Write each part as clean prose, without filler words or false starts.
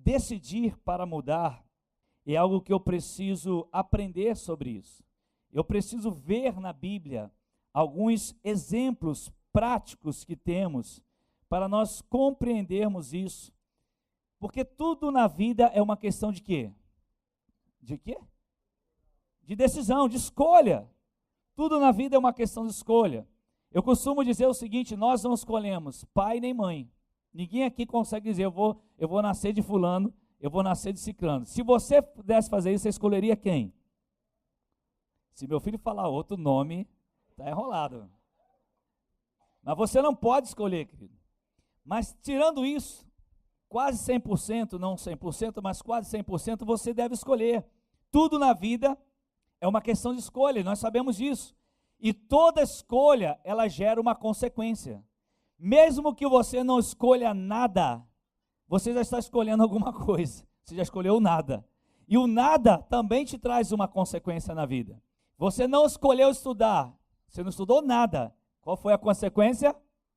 decidir para mudar é algo que eu preciso aprender sobre isso. Eu preciso ver na Bíblia alguns exemplos práticos que temos para nós compreendermos isso. Porque tudo na vida é uma questão de quê? De quê? De decisão, de escolha. Tudo na vida é uma questão de escolha. Eu costumo dizer o seguinte: nós não escolhemos pai nem mãe. Ninguém aqui consegue dizer, eu vou nascer de fulano, eu vou nascer de ciclano. Se você pudesse fazer isso, você escolheria quem? Se meu filho falar outro nome, está enrolado. Mas você não pode escolher, querido. Mas tirando isso, quase 100%, não 100%, mas quase 100%, você deve escolher. Tudo na vida é uma questão de escolha, nós sabemos disso. E toda escolha, ela gera uma consequência. Mesmo que você não escolha nada, você já está escolhendo alguma coisa. Você já escolheu nada. E o nada também te traz uma consequência na vida. Você não escolheu estudar, você não estudou nada. Qual foi a consequência?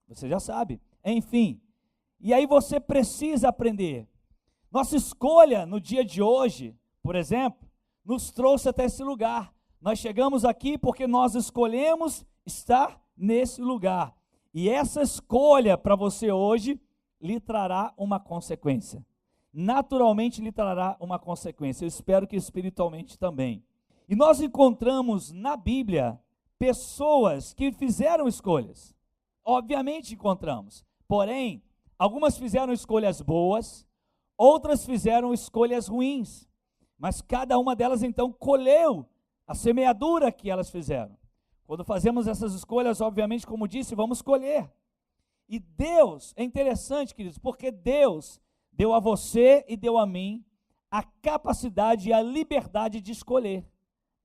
Você já sabe. Enfim, e aí você precisa aprender. Nossa escolha no dia de hoje, por exemplo, nos trouxe até esse lugar. Nós chegamos aqui porque nós escolhemos estar nesse lugar. E essa escolha para você hoje lhe trará uma consequência. Naturalmente lhe trará uma consequência. Eu espero que espiritualmente também. E nós encontramos na Bíblia pessoas que fizeram escolhas. Obviamente encontramos. Porém, algumas fizeram escolhas boas, outras fizeram escolhas ruins. Mas cada uma delas então colheu a semeadura que elas fizeram. Quando fazemos essas escolhas, obviamente, como disse, vamos colher. E Deus, é interessante, queridos, porque Deus deu a você e deu a mim a capacidade e a liberdade de escolher.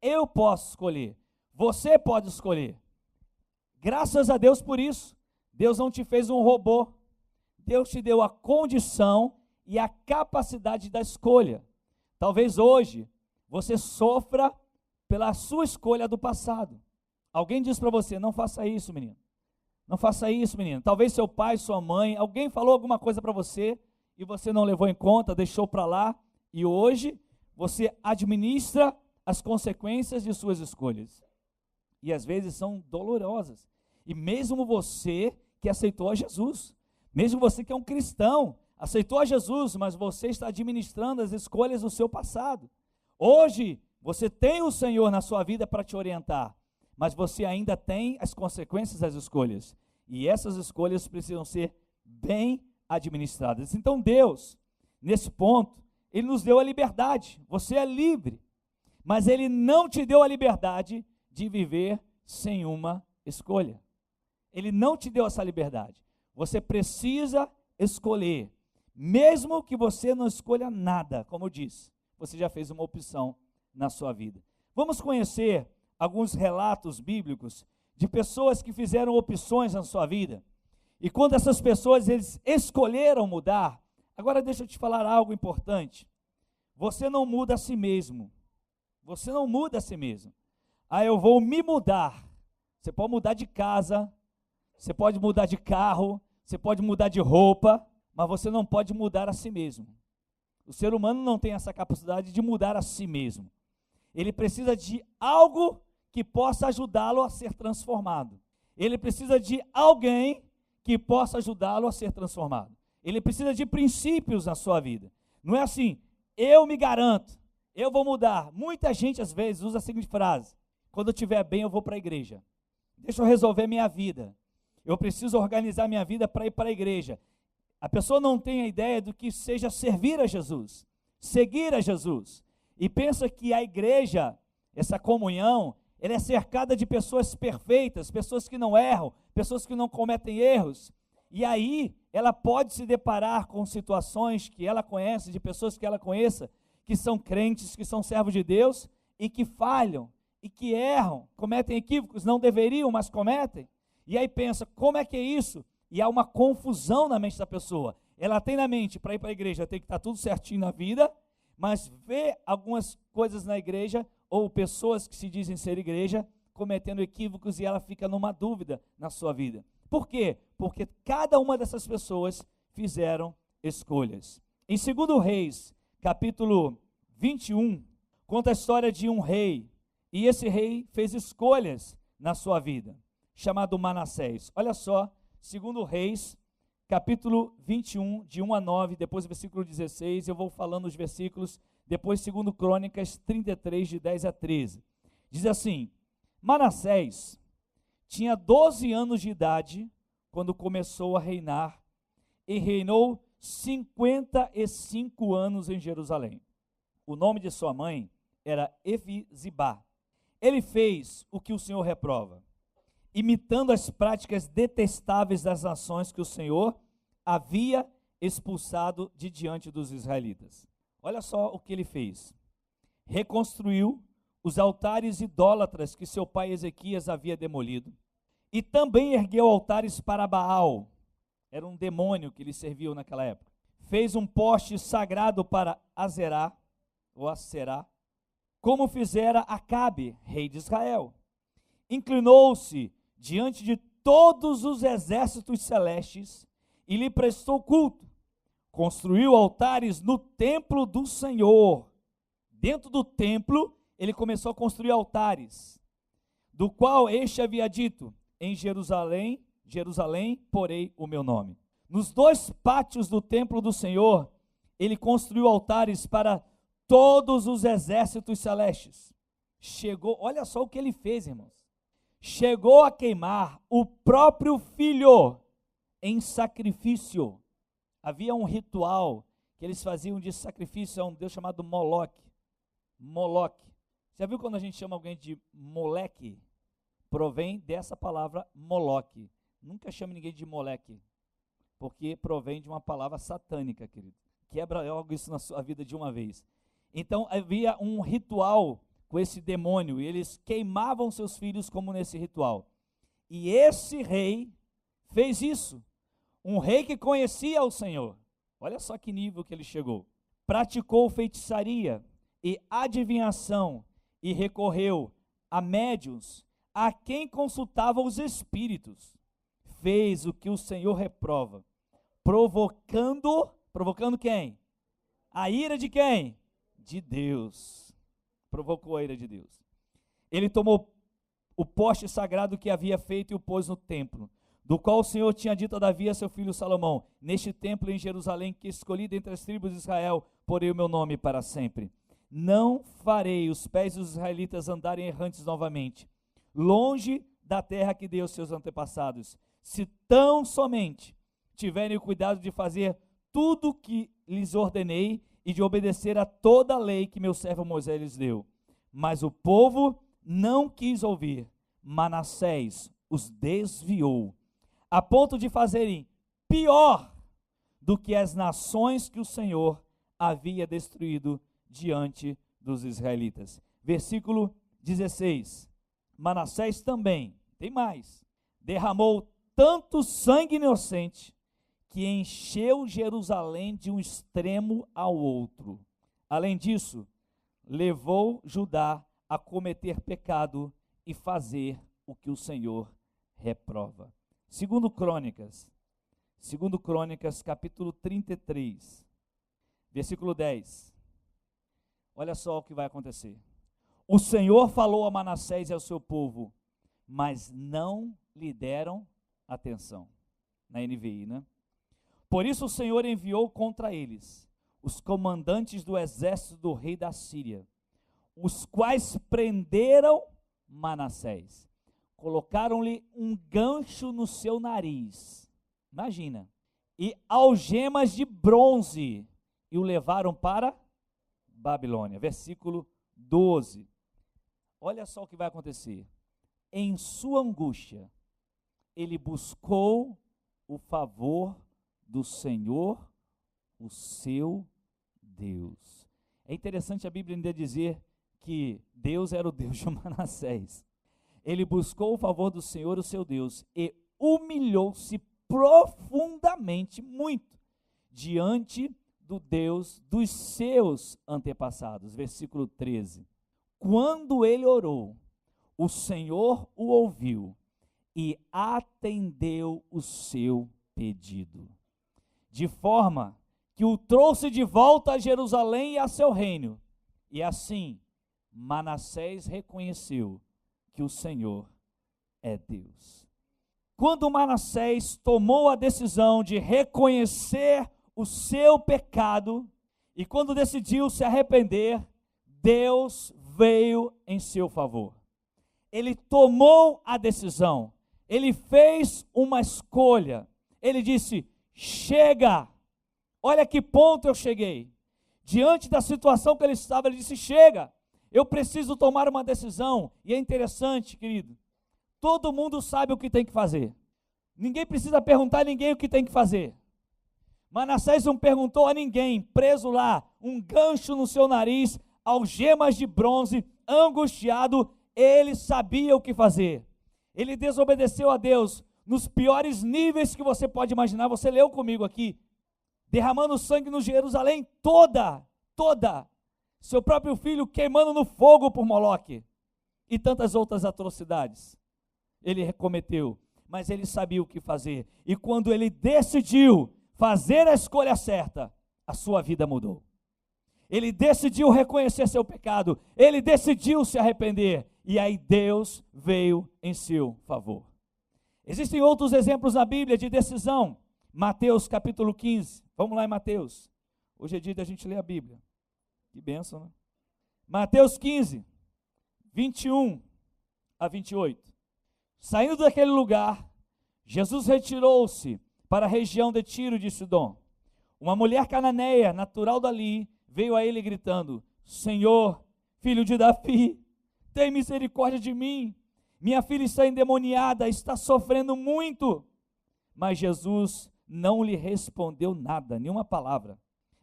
Eu posso escolher, você pode escolher. Graças a Deus por isso. Deus não te fez um robô. Deus te deu a condição e a capacidade da escolha. Talvez hoje você sofra pela sua escolha do passado. Alguém diz para você, não faça isso, menino. Não faça isso, menino. Talvez seu pai, sua mãe, alguém falou alguma coisa para você e você não levou em conta, deixou para lá, e hoje você administra as consequências de suas escolhas. E às vezes são dolorosas. E mesmo você que aceitou a Jesus, mesmo você que é um cristão, aceitou a Jesus, mas você está administrando as escolhas do seu passado. Hoje você tem o Senhor na sua vida para te orientar, mas você ainda tem as consequências das escolhas. E essas escolhas precisam ser bem administradas. Então Deus, nesse ponto, Ele nos deu a liberdade. Você é livre, mas Ele não te deu a liberdade de viver sem uma escolha. Ele não te deu essa liberdade. Você precisa escolher. Mesmo que você não escolha nada, como eu disse, você já fez uma opção na sua vida. Vamos conhecer alguns relatos bíblicos de pessoas que fizeram opções na sua vida. E quando essas pessoas eles escolheram mudar, agora deixa eu te falar algo importante. Você não muda a si mesmo. Você não muda a si mesmo. Eu vou me mudar. Você pode mudar de casa, você pode mudar de carro, você pode mudar de roupa, mas você não pode mudar a si mesmo. O ser humano não tem essa capacidade de mudar a si mesmo. Ele precisa de algo que possa ajudá-lo a ser transformado. Ele precisa de alguém que possa ajudá-lo a ser transformado. Ele precisa de princípios na sua vida. Não é assim, eu me garanto, eu vou mudar. Muita gente às vezes usa a seguinte frase: quando eu estiver bem eu vou para a igreja. Deixa eu resolver minha vida. Eu preciso organizar minha vida para ir para a igreja. A pessoa não tem a ideia do que seja servir a Jesus, seguir a Jesus. E pensa que a igreja, essa comunhão, ela é cercada de pessoas perfeitas, pessoas que não erram, pessoas que não cometem erros. E aí ela pode se deparar com situações que ela conhece, de pessoas que ela conheça, que são crentes, que são servos de Deus e que falham, e que erram, cometem equívocos, não deveriam, mas cometem. E aí pensa, como é que é isso? E há uma confusão na mente da pessoa. Ela tem na mente, para ir para a igreja, tem que estar tudo certinho na vida, mas vê algumas coisas na igreja, ou pessoas que se dizem ser igreja, cometendo equívocos, e ela fica numa dúvida na sua vida. Por quê? Porque cada uma dessas pessoas fizeram escolhas. Em 2 Reis, capítulo 21, conta a história de um rei, e esse rei fez escolhas na sua vida, chamado Manassés. Olha só, 2 Reis, capítulo 21, de 1 a 9, depois o versículo 16, eu vou falando os versículos, depois 2 Crônicas 33, de 10 a 13. Diz assim: Manassés tinha 12 anos de idade quando começou a reinar, e reinou 55 anos em Jerusalém. O nome de sua mãe era Efizibá. Ele fez o que o Senhor reprova, imitando as práticas detestáveis das nações que o Senhor havia expulsado de diante dos israelitas. Olha só o que ele fez. Reconstruiu os altares idólatras que seu pai Ezequias havia demolido, e também ergueu altares para Baal. Era um demônio que lhe serviu naquela época. Fez um poste sagrado para Azerá, ou Aserá, como fizera Acabe, rei de Israel. Inclinou-se diante de todos os exércitos celestes e lhe prestou culto. Construiu altares no templo do Senhor. Dentro do templo, ele começou a construir altares, do qual este havia dito: em Jerusalém, porei o meu nome. Nos 2 pátios do templo do Senhor, ele construiu altares para todos os exércitos celestes. Olha só o que ele fez, irmãos. Chegou a queimar o próprio filho em sacrifício. Havia um ritual que eles faziam de sacrifício a um deus chamado Moloque. Já viu quando a gente chama alguém de moleque? Provém dessa palavra Moloque. Nunca chame ninguém de moleque, porque provém de uma palavra satânica, querido. Quebra logo isso na sua vida de uma vez. Então havia um ritual com esse demônio, e eles queimavam seus filhos como nesse ritual. E esse rei fez isso. Um rei que conhecia o Senhor. Olha só que nível que ele chegou. Praticou feitiçaria e adivinhação, e recorreu a médiuns, a quem consultava os espíritos. Fez o que o Senhor reprova, provocando quem? A ira de quem? De Deus. Provocou a ira de Deus. Ele tomou o poste sagrado que havia feito e o pôs no templo, do qual o Senhor tinha dito a Davi, a seu filho Salomão: neste templo em Jerusalém, que escolhi dentre as tribos de Israel, porei o meu nome para sempre. Não farei os pés dos israelitas andarem errantes novamente, longe da terra que dei aos seus antepassados, se tão somente tiverem o cuidado de fazer tudo o que lhes ordenei e de obedecer a toda a lei que meu servo Moisés lhes deu. Mas o povo não quis ouvir. Manassés os desviou, a ponto de fazerem pior do que as nações que o Senhor havia destruído diante dos israelitas. Versículo 16. Manassés também, tem mais, derramou tanto sangue inocente que encheu Jerusalém de um extremo ao outro. Além disso, levou Judá a cometer pecado e fazer o que o Senhor reprova. Segundo Crônicas, capítulo 33, versículo 10. Olha só o que vai acontecer. O Senhor falou a Manassés e ao seu povo, mas não lhe deram atenção. Na NVI, né? Por isso o Senhor enviou contra eles os comandantes do exército do rei da Síria, os quais prenderam Manassés, colocaram-lhe um gancho no seu nariz, imagina, e algemas de bronze, e o levaram para Babilônia. Versículo 12. Olha só o que vai acontecer. Em sua angústia, ele buscou o favor do Senhor, o seu Deus. É interessante a Bíblia ainda dizer que Deus era o Deus de Manassés. Ele buscou o favor do Senhor, o seu Deus, e humilhou-se profundamente, muito, diante do Deus dos seus antepassados. Versículo 13. Quando ele orou, o Senhor o ouviu e atendeu o seu pedido, de forma que o trouxe de volta a Jerusalém e a seu reino. E assim, Manassés reconheceu que o Senhor é Deus. Quando Manassés tomou a decisão de reconhecer o seu pecado, e quando decidiu se arrepender, Deus veio em seu favor. Ele tomou a decisão, ele fez uma escolha, ele disse: chega, olha que ponto eu cheguei. Diante da situação que ele estava, ele disse: chega, eu preciso tomar uma decisão. E é interessante, querido, todo mundo sabe o que tem que fazer, ninguém precisa perguntar a ninguém o que tem que fazer. Manassés não perguntou a ninguém, preso lá, um gancho no seu nariz, algemas de bronze, angustiado, ele sabia o que fazer. Ele desobedeceu a Deus nos piores níveis que você pode imaginar. Você leu comigo aqui, derramando sangue no Jerusalém toda, seu próprio filho queimando no fogo por Moloque, e tantas outras atrocidades ele cometeu, mas ele sabia o que fazer, e quando ele decidiu fazer a escolha certa, a sua vida mudou. Ele decidiu reconhecer seu pecado, ele decidiu se arrepender, e aí Deus veio em seu favor. Existem outros exemplos na Bíblia de decisão. Mateus capítulo 15, vamos lá em Mateus, hoje é dia da gente ler a Bíblia, que bênção, né? Mateus 15, 21 a 28. Saindo daquele lugar, Jesus retirou-se para a região de Tiro de Sidom. Uma mulher cananeia, natural dali, veio a ele gritando: Senhor, filho de Davi, tem misericórdia de mim, minha filha está endemoniada, está sofrendo muito. Mas Jesus não lhe respondeu nada, nenhuma palavra.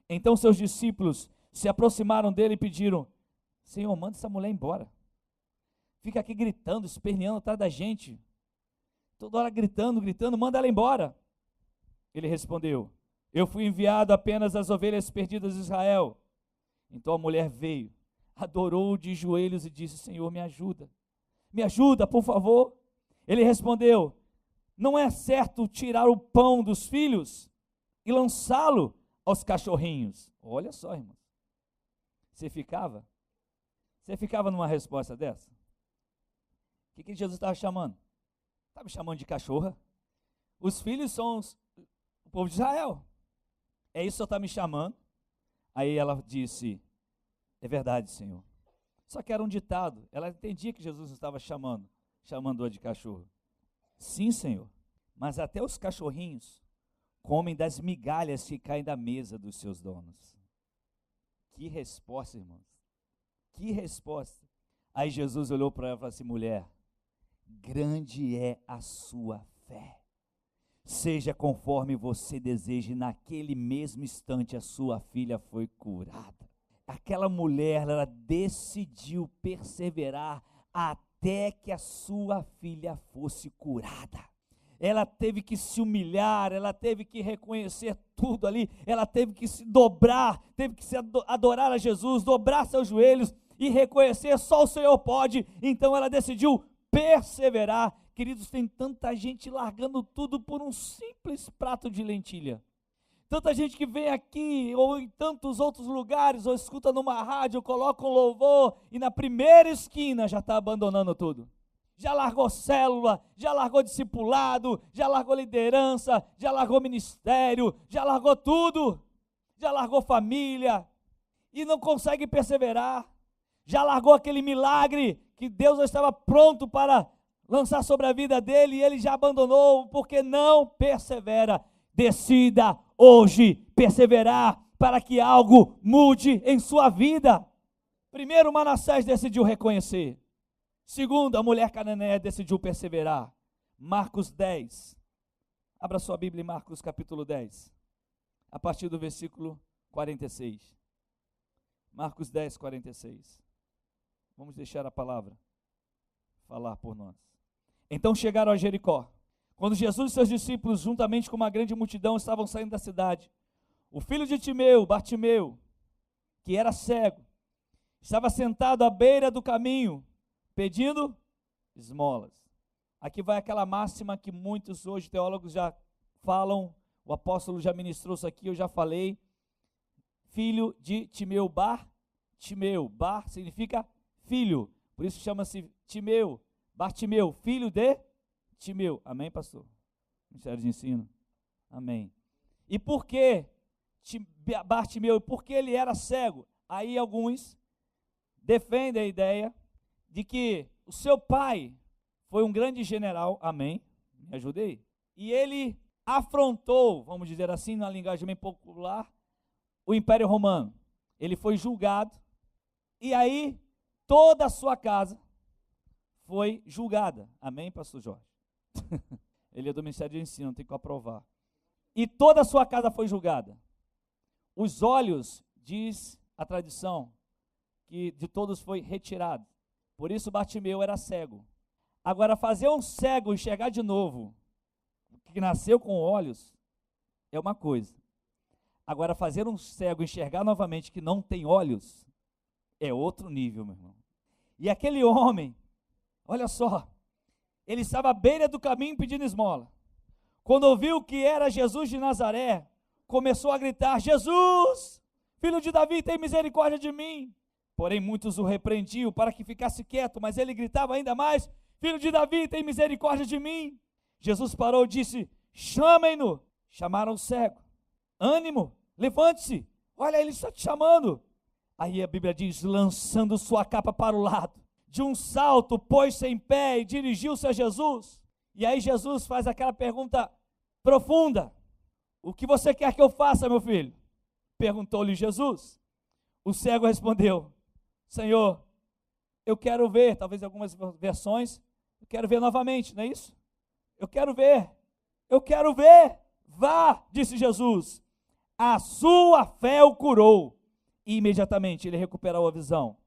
Então seus discípulos se aproximaram dele e pediram: Senhor, manda essa mulher embora, fica aqui gritando, esperneando atrás da gente, toda hora gritando, manda ela embora. Ele respondeu: eu fui enviado apenas às ovelhas perdidas de Israel. Então a mulher veio, adorou de joelhos e disse: Senhor, me ajuda, por favor. Ele respondeu: não é certo tirar o pão dos filhos e lançá-lo aos cachorrinhos. Olha só, irmão, você ficava numa resposta dessa? O que Jesus estava chamando? Estava chamando de cachorra? Os filhos são o povo de Israel. É isso que o senhor está me chamando? Aí ela disse: é verdade, Senhor. Só que era um ditado. Ela entendia que Jesus estava chamando-a de cachorro. Sim, Senhor, mas até os cachorrinhos comem das migalhas que caem da mesa dos seus donos. Que resposta, irmãos, que resposta. Aí Jesus olhou para ela e falou assim: mulher, grande é a sua fé, seja conforme você deseja. E naquele mesmo instante a sua filha foi curada. Aquela mulher, ela decidiu perseverar até que a sua filha fosse curada. Ela teve que se humilhar, ela teve que reconhecer tudo ali, ela teve que se dobrar, teve que se adorar a Jesus, dobrar seus joelhos e reconhecer: só o Senhor pode. Então ela decidiu perseverar. Queridos, tem tanta gente largando tudo por um simples prato de lentilha. Tanta gente que vem aqui ou em tantos outros lugares, ou escuta numa rádio, coloca um louvor e na primeira esquina já está abandonando tudo. Já largou célula, já largou discipulado, já largou liderança, já largou ministério, já largou tudo, já largou família e não consegue perseverar. Já largou aquele milagre que Deus já estava pronto para lançar sobre a vida dele e ele já abandonou porque não persevera. Decida hoje perseverar para que algo mude em sua vida. Primeiro, Manassés decidiu reconhecer. Segundo, a mulher cananeia decidiu perseverar. Marcos 10. Abra sua Bíblia em Marcos capítulo 10, a partir do versículo 46. Marcos 10, 46. Vamos deixar a palavra falar por nós. Então chegaram a Jericó. Quando Jesus e seus discípulos, juntamente com uma grande multidão, estavam saindo da cidade, o filho de Timeu, Bartimeu, que era cego, estava sentado à beira do caminho, pedindo esmolas. Aqui vai aquela máxima que muitos hoje teólogos já falam, o apóstolo já ministrou isso aqui, eu já falei, filho de Timeu, Bartimeu. Bar significa filho, por isso chama-se Timeu, Bartimeu, filho de Timeu. Amém, pastor? Ministério de Ensino. Amém. E por que Bartimeu? Porque ele era cego. Aí alguns defendem a ideia de que o seu pai foi um grande general, amém, me ajudei, e ele afrontou, vamos dizer assim, na linguagem bem popular, o Império Romano. Ele foi julgado, e aí toda a sua casa foi julgada. Amém, pastor Jorge? Ele é do Ministério de Ensino, tem que aprovar. E toda a sua casa foi julgada. Os olhos, diz a tradição, que de todos foi retirado. Por isso Bartimeu era cego. Agora, fazer um cego enxergar de novo, que nasceu com olhos, é uma coisa. Agora, fazer um cego enxergar novamente que não tem olhos, é outro nível, meu irmão. E aquele homem, olha só, ele estava à beira do caminho pedindo esmola. Quando ouviu que era Jesus de Nazaré, começou a gritar: Jesus, filho de Davi, tem misericórdia de mim. Porém, muitos o repreendiam para que ficasse quieto, mas ele gritava ainda mais: Filho de Davi, tem misericórdia de mim. Jesus parou e disse: chamem-no. Chamaram o cego. Ânimo, levante-se, olha, ele está te chamando. Aí a Bíblia diz: lançando sua capa para o lado, de um salto, pôs-se em pé e dirigiu-se a Jesus. E aí Jesus faz aquela pergunta profunda: o que você quer que eu faça, meu filho? Perguntou-lhe Jesus. O cego respondeu: Senhor, eu quero ver, talvez algumas versões, eu quero ver novamente, não é isso? Eu quero ver. Vá, disse Jesus, a sua fé o curou. E imediatamente ele recuperou a visão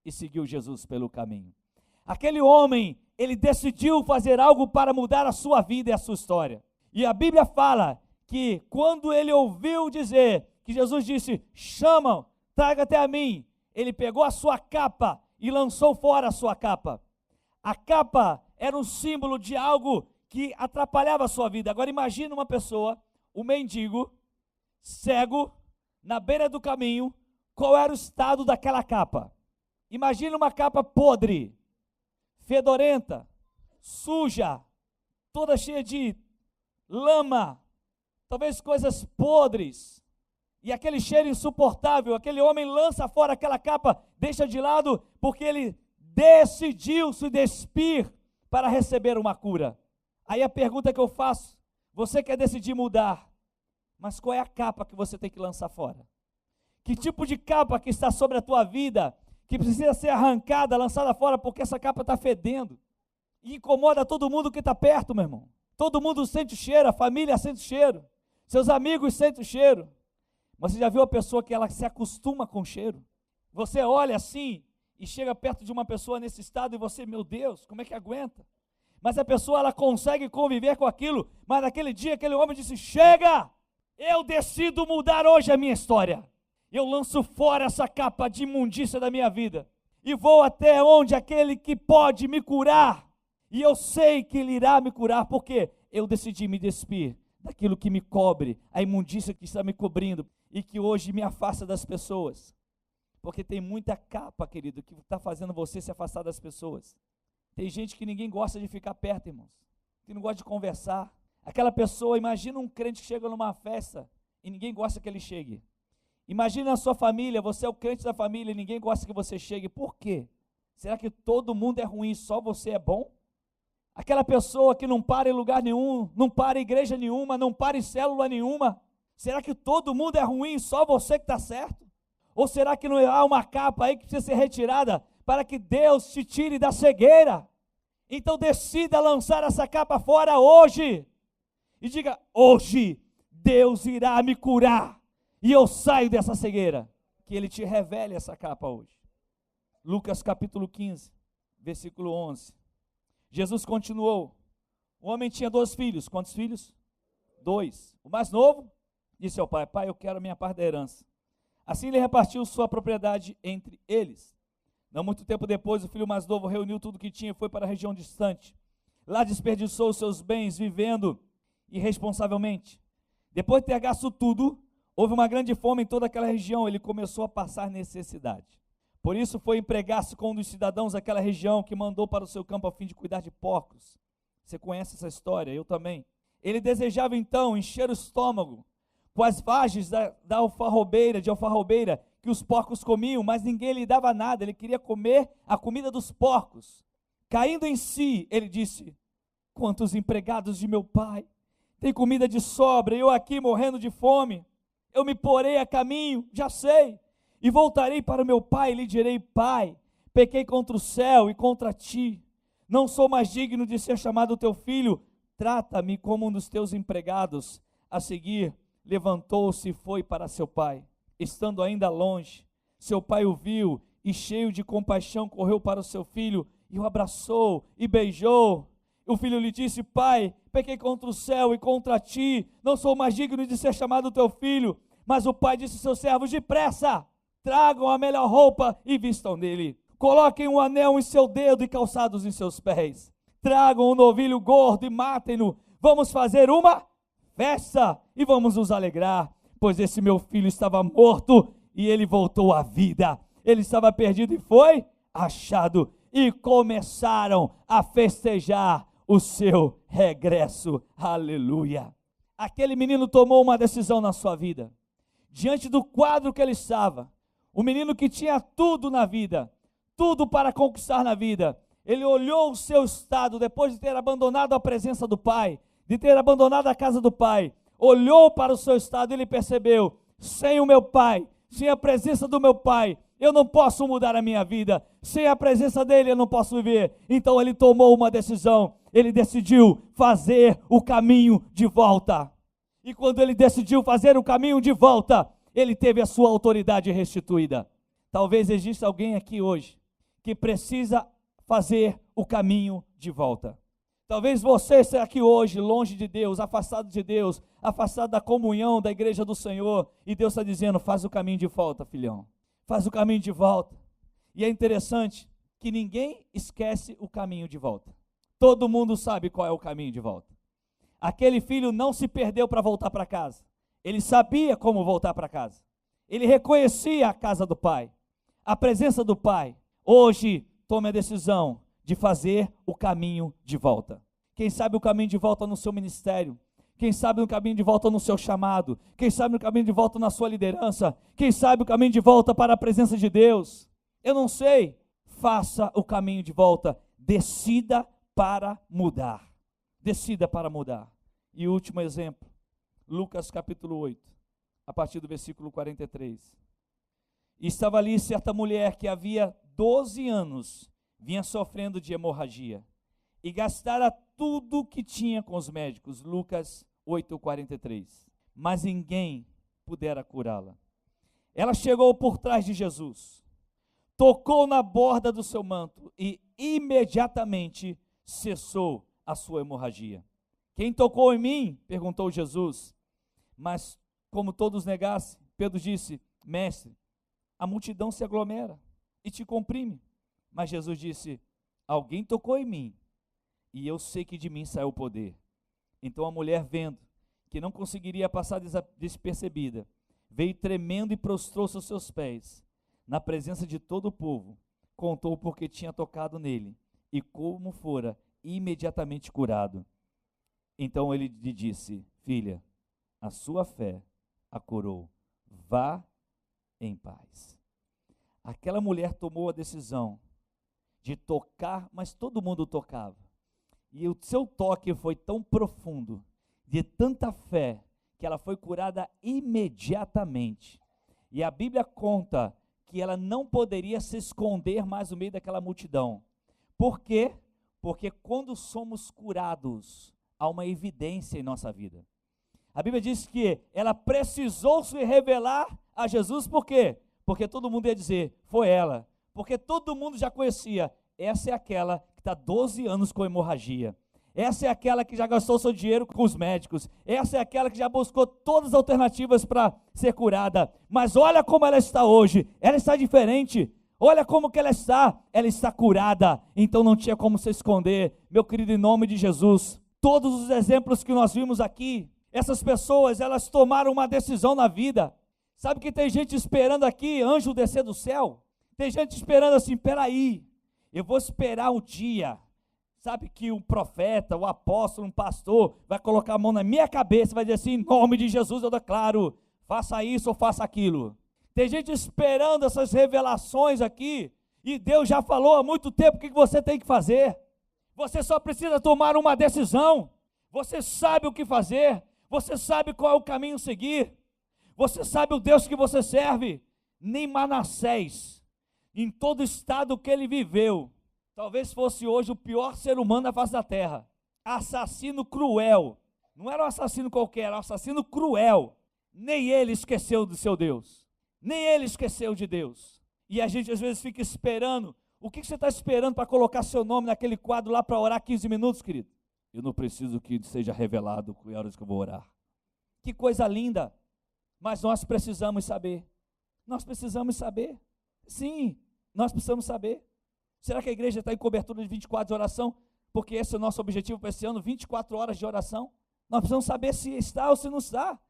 e seguiu Jesus pelo caminho. Aquele homem, ele decidiu fazer algo para mudar a sua vida e a sua história. E a Bíblia fala que quando ele ouviu dizer, que Jesus disse: chamam, traga até a mim, ele pegou a sua capa e lançou fora a sua capa. A capa era um símbolo de algo que atrapalhava a sua vida. Agora imagine uma pessoa, um mendigo, cego, na beira do caminho. Qual era o estado daquela capa? Imagine uma capa podre, fedorenta, suja, toda cheia de lama, talvez coisas podres, e aquele cheiro insuportável. Aquele homem lança fora aquela capa, deixa de lado, porque ele decidiu se despir para receber uma cura. Aí a pergunta que eu faço: você quer decidir mudar, mas qual é a capa que você tem que lançar fora? Que tipo de capa que está sobre a tua vida, que precisa ser arrancada, lançada fora, porque essa capa está fedendo, e incomoda todo mundo que está perto, meu irmão. Todo mundo sente o cheiro, a família sente o cheiro, seus amigos sentem o cheiro. Mas você já viu a pessoa que ela se acostuma com o cheiro? Você olha assim e chega perto de uma pessoa nesse estado e você, meu Deus, como é que aguenta? Mas a pessoa, ela consegue conviver com aquilo. Mas naquele dia, aquele homem disse: chega, eu decido mudar hoje a minha história. Eu lanço fora essa capa de imundícia da minha vida e vou até onde aquele que pode me curar. E eu sei que ele irá me curar, porque eu decidi me despir daquilo que me cobre, a imundícia que está me cobrindo e que hoje me afasta das pessoas. Porque tem muita capa, querido, que está fazendo você se afastar das pessoas. Tem gente que ninguém gosta de ficar perto, irmãos, que não gosta de conversar. Aquela pessoa, imagina um crente que chega numa festa e ninguém gosta que ele chegue. Imagina a sua família, você é o crente da família e ninguém gosta que você chegue. Por quê? Será que todo mundo é ruim e só você é bom? Aquela pessoa que não para em lugar nenhum, não para em igreja nenhuma, não para em célula nenhuma. Será que todo mundo é ruim e só você que está certo? Ou será que não há uma capa aí que precisa ser retirada para que Deus te tire da cegueira? Então decida lançar essa capa fora hoje. E diga: hoje Deus irá me curar e eu saio dessa cegueira. Que Ele te revele essa capa hoje. Lucas capítulo 15, versículo 11. Jesus continuou. O homem tinha 2 filhos. Quantos filhos? 2. O mais novo disse ao pai: pai, eu quero a minha parte da herança. Assim ele repartiu sua propriedade entre eles. Não muito tempo depois, o filho mais novo reuniu tudo que tinha e foi para a região distante. Lá desperdiçou os seus bens vivendo irresponsavelmente. Depois de ter gasto tudo, Houve uma grande fome em toda aquela região, ele começou a passar necessidade. Por isso foi empregar-se com um dos cidadãos daquela região, que mandou para o seu campo a fim de cuidar de porcos. Você conhece essa história, eu também. Ele desejava então encher o estômago com as vagens da alfarrobeira, que os porcos comiam, mas ninguém lhe dava nada, ele queria comer a comida dos porcos. Caindo em si, ele disse: quantos empregados de meu pai têm comida de sobra, e eu aqui morrendo de fome? Eu me porei a caminho, já sei, e voltarei para o meu pai, e lhe direi: pai, pequei contra o céu e contra ti, não sou mais digno de ser chamado teu filho, trata-me como um dos teus empregados. A seguir, levantou-se e foi para seu pai. Estando ainda longe, seu pai o viu e, cheio de compaixão, correu para o seu filho e o abraçou e beijou. O filho lhe disse: pai, pequei contra o céu e contra ti, não sou mais digno de ser chamado teu filho. Mas o pai disse aos seus servos: depressa, tragam a melhor roupa e vistam nele. Coloquem um anel em seu dedo e calçados em seus pés. Tragam um novilho gordo e matem-no. Vamos fazer uma festa e vamos nos alegrar, pois esse meu filho estava morto e ele voltou à vida. Ele estava perdido e foi achado. E começaram a festejar o seu regresso. Aleluia. Aquele menino tomou uma decisão na sua vida. Diante do quadro que ele estava, o menino que tinha tudo na vida, tudo para conquistar na vida, ele olhou o seu estado depois de ter abandonado a presença do pai, de ter abandonado a casa do pai, olhou para o seu estado e ele percebeu: sem o meu pai, sem a presença do meu pai, eu não posso mudar a minha vida, sem a presença dele eu não posso viver. Então ele tomou uma decisão, ele decidiu fazer o caminho de volta. E quando ele decidiu fazer o caminho de volta, ele teve a sua autoridade restituída. Talvez exista alguém aqui hoje que precisa fazer o caminho de volta. Talvez você esteja aqui hoje longe de Deus, afastado da comunhão da igreja do Senhor, e Deus está dizendo: faz o caminho de volta, filhão, faz o caminho de volta. E é interessante que ninguém esquece o caminho de volta. Todo mundo sabe qual é o caminho de volta. Aquele filho não se perdeu para voltar para casa, ele sabia como voltar para casa, ele reconhecia a casa do pai, a presença do pai. Hoje, tome a decisão de fazer o caminho de volta. Quem sabe o caminho de volta no seu ministério, quem sabe o caminho de volta no seu chamado, quem sabe o caminho de volta na sua liderança, quem sabe o caminho de volta para a presença de Deus. Eu não sei, faça o caminho de volta, decida para mudar, decida para mudar. E o último exemplo, Lucas capítulo 8, a partir do versículo 43. E estava ali certa mulher que havia 12 anos vinha sofrendo de hemorragia e gastara tudo que tinha com os médicos. Lucas 8:43. Mas ninguém pudera curá-la. Ela chegou por trás de Jesus, tocou na borda do seu manto e imediatamente cessou a sua hemorragia. Quem tocou em mim? Perguntou Jesus. Mas como todos negassem, Pedro disse: mestre, a multidão se aglomera e te comprime. Mas Jesus disse: alguém tocou em mim, e eu sei que de mim saiu o poder. Então a mulher, vendo que não conseguiria passar despercebida, veio tremendo e prostrou-se aos seus pés, na presença de todo o povo, contou porque tinha tocado nele, e como fora imediatamente curado. Então ele lhe disse: filha, a sua fé a curou, vá em paz. Aquela mulher tomou a decisão de tocar, mas todo mundo tocava, e o seu toque foi tão profundo, de tanta fé, que ela foi curada imediatamente. E a Bíblia conta que ela não poderia se esconder mais no meio daquela multidão. Por quê? Porque quando somos curados, há uma evidência em nossa vida. A Bíblia diz que ela precisou se revelar a Jesus. Por quê? Porque todo mundo ia dizer: foi ela. Porque todo mundo já conhecia: essa é aquela que está 12 anos com hemorragia. Essa é aquela que já gastou seu dinheiro com os médicos. Essa é aquela que já buscou todas as alternativas para ser curada. Mas olha como ela está hoje. Ela está diferente. Olha como que ela está curada. Então não tinha como se esconder. Meu querido, em nome de Jesus, todos os exemplos que nós vimos aqui, Essas pessoas, elas tomaram uma decisão na vida. Sabe que tem gente esperando aqui, anjo descer do céu? Tem gente esperando assim, peraí, eu vou esperar um dia, sabe, que um profeta, um apóstolo, um pastor, vai colocar a mão na minha cabeça e vai dizer assim, em nome de Jesus eu declaro, faça isso ou faça aquilo. Tem gente esperando essas revelações aqui, e Deus já falou há muito tempo o que você tem que fazer. Você só precisa tomar uma decisão. Você sabe o que fazer, você sabe qual é o caminho a seguir, você sabe o Deus que você serve. Nem Manassés, em todo o estado que ele viveu, talvez fosse hoje o pior ser humano da face da terra, assassino cruel, não era um assassino qualquer, era um assassino cruel, nem ele esqueceu do seu Deus, nem ele esqueceu de Deus. E a gente às vezes fica esperando. O que você está esperando para colocar seu nome naquele quadro lá para orar 15 minutos, querido? Eu não preciso que seja revelado que horas que eu vou orar. Que coisa linda, mas nós precisamos saber. Nós precisamos saber. Sim, nós precisamos saber. Será que a igreja está em cobertura de 24 de oração? Porque esse é o nosso objetivo para esse ano, 24 horas de oração. Nós precisamos saber se está ou se não está.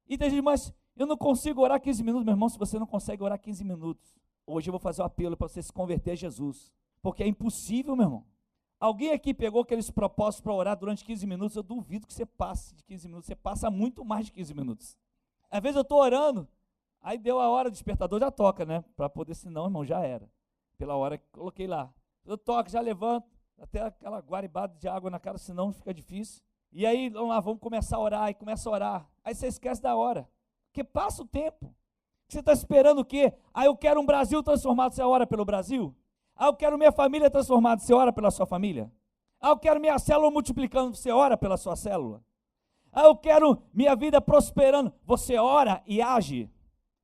E tem gente, mas eu não consigo orar 15 minutos. Meu irmão, se você não consegue orar 15 minutos, hoje eu vou fazer um apelo para você se converter a Jesus. Porque é impossível, meu irmão. Alguém aqui pegou aqueles propósitos para orar durante 15 minutos? Eu duvido que você passe de 15 minutos. Você passa muito mais de 15 minutos. Às vezes eu estou orando, aí deu a hora, o despertador já toca, né? Para poder, senão, irmão, já era. Pela hora que coloquei lá. Eu toco, já levanto, até aquela guaribada de água na cara, senão fica difícil. E aí, vamos lá, vamos começar a orar, e começa a orar. Aí você esquece da hora, porque passa o tempo. Você está esperando o quê? Ah, eu quero um Brasil transformado, você ora pelo Brasil? Ah, eu quero minha família transformada, você ora pela sua família? Ah, eu quero minha célula multiplicando, você ora pela sua célula? Ah, eu quero minha vida prosperando, você ora e age.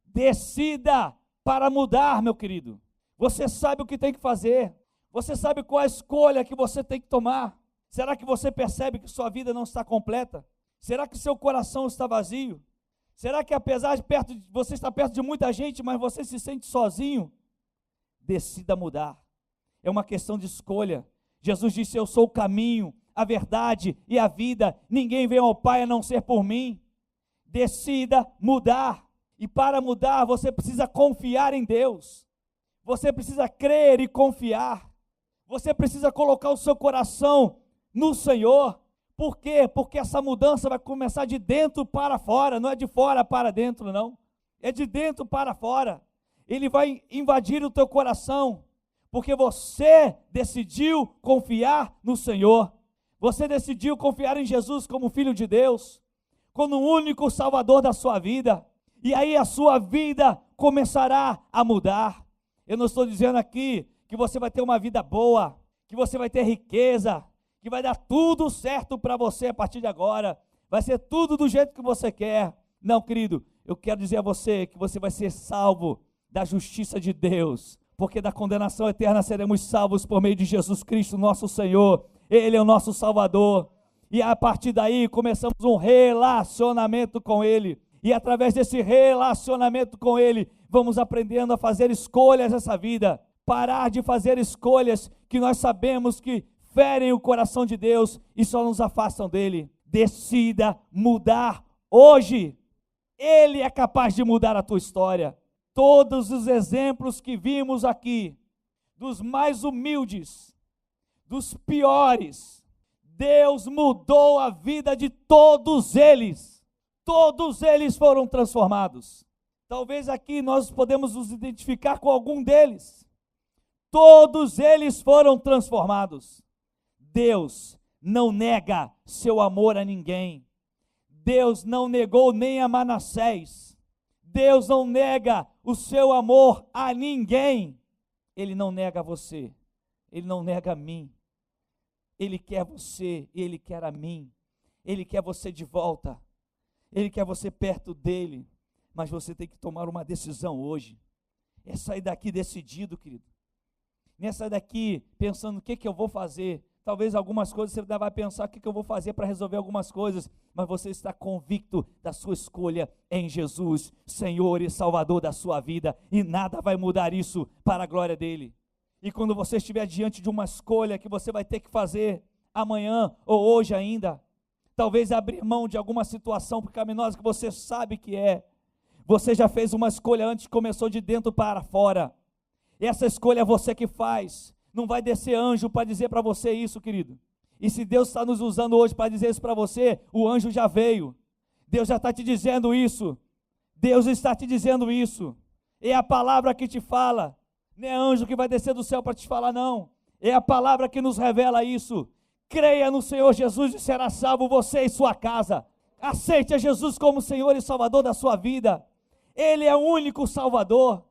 Decida para mudar, meu querido. Você sabe o que tem que fazer. Você sabe qual a escolha que você tem que tomar. Será que você percebe que sua vida não está completa? Será que seu coração está vazio? Será que apesar de você estar perto de muita gente, mas você se sente sozinho? Decida mudar. É uma questão de escolha. Jesus disse, eu sou o caminho, a verdade e a vida. Ninguém vem ao Pai a não ser por mim. Decida mudar. E para mudar, você precisa confiar em Deus. Você precisa crer e confiar. Você precisa colocar o seu coração no Senhor. Por quê? Porque essa mudança vai começar de dentro para fora, não é de fora para dentro, não. É de dentro para fora. Ele vai invadir o teu coração, porque você decidiu confiar no Senhor. Você decidiu confiar em Jesus como Filho de Deus, como o único Salvador da sua vida. E aí a sua vida começará a mudar. Eu não estou dizendo aqui que você vai ter uma vida boa, que você vai ter riqueza, que vai dar tudo certo para você a partir de agora, vai ser tudo do jeito que você quer. Não, querido, eu quero dizer a você que você vai ser salvo da justiça de Deus, porque da condenação eterna seremos salvos por meio de Jesus Cristo, nosso Senhor. Ele é o nosso Salvador, e a partir daí começamos um relacionamento com Ele, e através desse relacionamento com Ele, vamos aprendendo a fazer escolhas nessa vida, parar de fazer escolhas que nós sabemos que ferem o coração de Deus e só nos afastam dele. Decida mudar hoje. Ele é capaz de mudar a tua história. Todos os exemplos que vimos aqui, dos mais humildes, dos piores, Deus mudou a vida de todos eles. Todos eles foram transformados. Talvez aqui nós podemos nos identificar com algum deles. Todos eles foram transformados. Deus não nega seu amor a ninguém. Deus não negou nem a Manassés. Deus não nega o seu amor a ninguém. Ele não nega a você. Ele não nega a mim. Ele quer você, Ele quer a mim. Ele quer você de volta. Ele quer você perto dele. Mas você tem que tomar uma decisão hoje. É sair daqui decidido, querido. Não é sair daqui pensando o que eu vou fazer. Talvez algumas coisas você vai pensar o que eu vou fazer para resolver algumas coisas, mas você está convicto da sua escolha em Jesus, Senhor e Salvador da sua vida, e nada vai mudar isso para a glória dele. E quando você estiver diante de uma escolha que você vai ter que fazer amanhã ou hoje ainda, talvez abrir mão de alguma situação pecaminosa que você sabe que é. Você já fez uma escolha antes, começou de dentro para fora. Essa escolha é você que faz. Não vai descer anjo para dizer para você isso, querido. E se Deus está nos usando hoje para dizer isso para você, o anjo já veio. Deus já está te dizendo isso. Deus está te dizendo isso. É a palavra que te fala. Não é anjo que vai descer do céu para te falar, não. É a palavra que nos revela isso. Creia no Senhor Jesus e será salvo você e sua casa. Aceite a Jesus como Senhor e Salvador da sua vida. Ele é o único Salvador.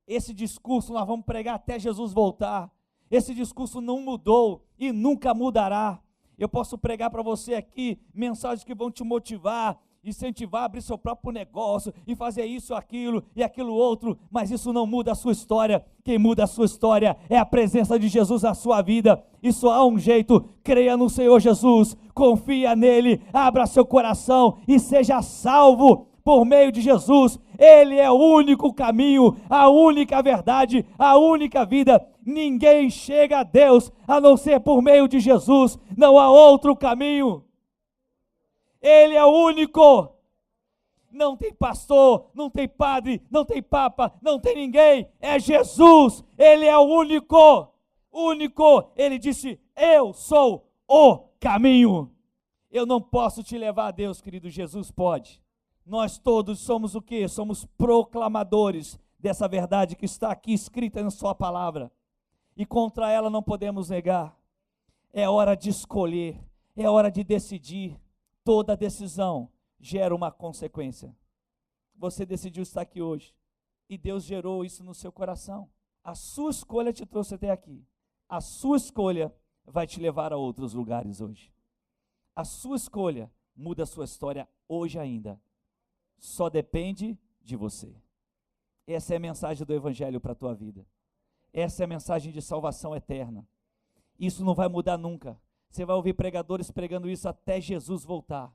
Esse discurso nós vamos pregar até Jesus voltar. Esse discurso não mudou e nunca mudará. Eu posso pregar para você aqui mensagens que vão te motivar, incentivar a abrir seu próprio negócio e fazer isso, aquilo e aquilo outro, mas isso não muda a sua história. Quem muda a sua história é a presença de Jesus na sua vida. E só há um jeito: creia no Senhor Jesus, confia nele, abra seu coração e seja salvo por meio de Jesus. Ele é o único caminho, a única verdade, a única vida. Ninguém chega a Deus a não ser por meio de Jesus. Não há outro caminho. Ele é o único. Não tem pastor, não tem padre, não tem papa, não tem ninguém. É Jesus. Ele é o único. Único. Ele disse: eu sou o caminho. Eu não posso te levar a Deus, querido. Jesus pode. Nós todos somos o quê? Somos proclamadores dessa verdade que está aqui escrita na sua palavra. E contra ela não podemos negar. É hora de escolher, é hora de decidir. Toda decisão gera uma consequência. Você decidiu estar aqui hoje e Deus gerou isso no seu coração. A sua escolha te trouxe até aqui. A sua escolha vai te levar a outros lugares hoje. A sua escolha muda a sua história hoje ainda. Só depende de você. Essa é a mensagem do Evangelho para a tua vida. Essa é a mensagem de salvação eterna. Isso não vai mudar nunca. Você vai ouvir pregadores pregando isso até Jesus voltar.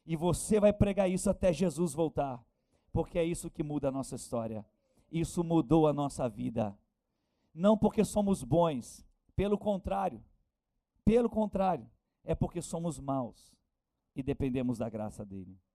E você vai pregar isso até Jesus voltar. Porque é isso que muda a nossa história. Isso mudou a nossa vida. Não porque somos bons. Pelo contrário. Pelo contrário. É porque somos maus. E dependemos da graça dele.